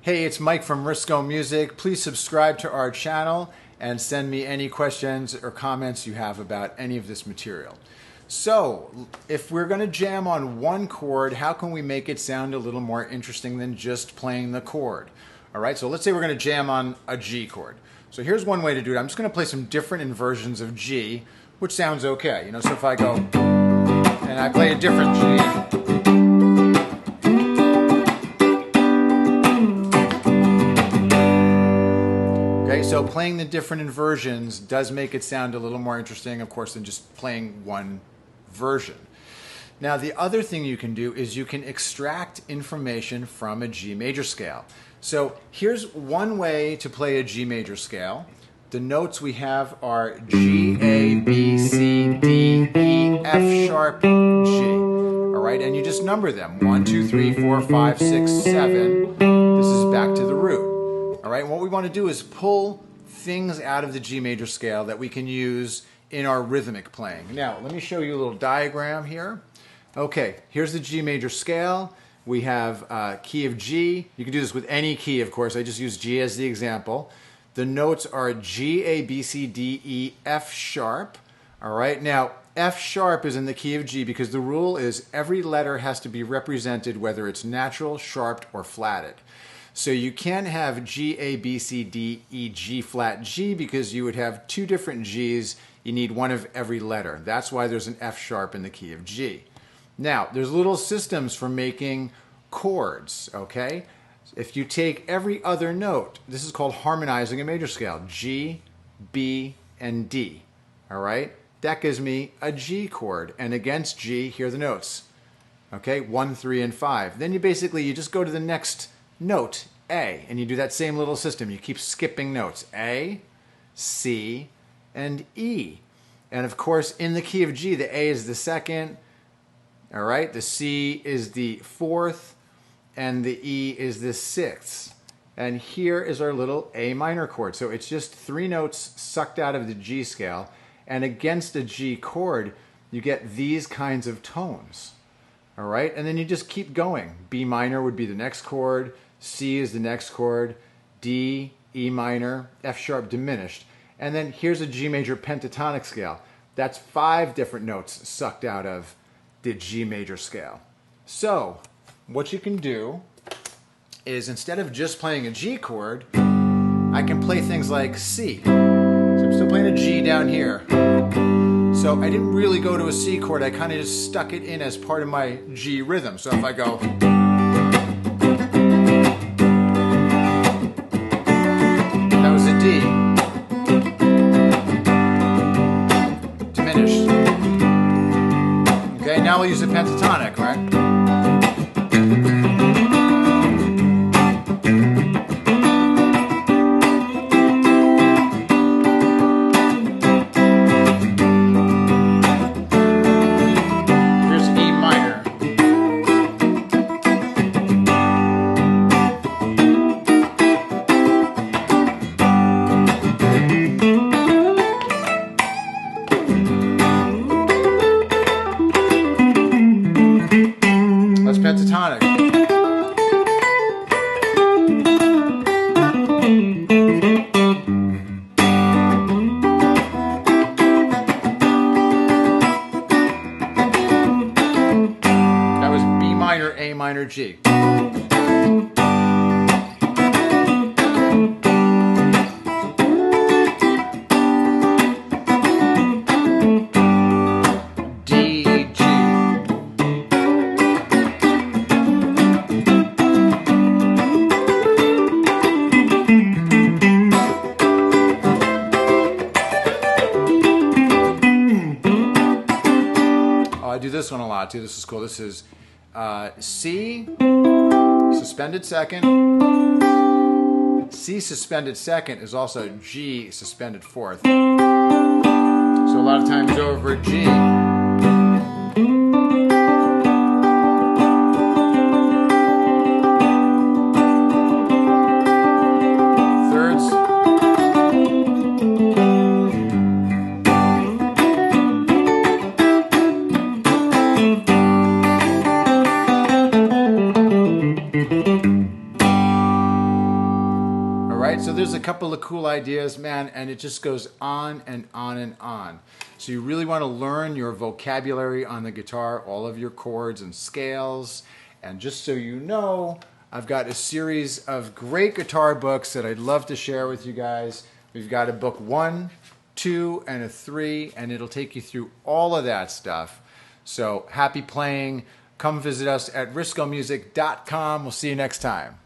Hey, it's Mike from Risko Music. Please subscribe to our channel and send me any questions or comments you have about any of this material. So, if we're going to jam on one chord, how can we make it sound a little more interesting than just playing the chord? All right, so let's say we're going to jam on a G chord. So here's one way to do it. I'm just going to play some different inversions of G, which sounds okay. So if I go and I play a different G, so playing the different inversions does make it sound a little more interesting, of course, than just playing one version. Now, the other thing you can do is you can extract information from a G major scale. So here's one way to play a G major scale. The notes we have are G, A, B, C, D, E, F sharp, G. All right, and you just number them. 1, 2, 3, 4, 5, 6, 7. This is back to the root. All right, and what we want to do is pull things out of the G major scale that we can use in our rhythmic playing. Now, let me show you a little diagram here. Okay, here's the G major scale. We have key of G. You can do this with any key, of course. I just use G as the example. The notes are G, A, B, C, D, E, F sharp. All right, now F sharp is in the key of G because the rule is every letter has to be represented whether it's natural, sharped, or flatted. So you can't have G, A, B, C, D, E, G flat G because you would have two different Gs. You need one of every letter. That's why there's an F sharp in the key of G. Now, there's little systems for making chords, okay? If you take every other note, this is called harmonizing a major scale. G, B, and D, all right? That gives me a G chord. And against G, here are the notes, okay? 1, 3, and 5. Then you just go to the next note, A, and you do that same little system. You keep skipping notes, A, C, and E. And of course, in the key of G, the A is the second, all right? The C is the fourth, and the E is the sixth. And here is our little A minor chord. So it's just 3 notes sucked out of the G scale, and against a G chord, you get these kinds of tones, all right? And then you just keep going. B minor would be the next chord, C is the next chord, D, E minor, F sharp diminished. And then here's a G major pentatonic scale. That's 5 different notes sucked out of the G major scale. So what you can do is instead of just playing a G chord, I can play things like C. So I'm still playing a G down here. So I didn't really go to a C chord, I kind of just stuck it in as part of my G rhythm. So if I go, D, diminished. Okay, now we'll use a pentatonic, right? Here's E minor. Pentatonic. That was B minor, A minor, G. I do this one a lot too. This is cool. This is C, suspended second. C suspended second is also G suspended fourth. So a lot of times over G. right, so there's a couple of cool ideas, man, and it just goes on and on and on. So you really want to learn your vocabulary on the guitar, all of your chords and scales. And just so you know, I've got a series of great guitar books that I'd love to share with you guys. We've got a book 1, 2, and a 3, and it'll take you through all of that stuff. So happy playing. Come visit us at riskomusic.com. We'll see you next time.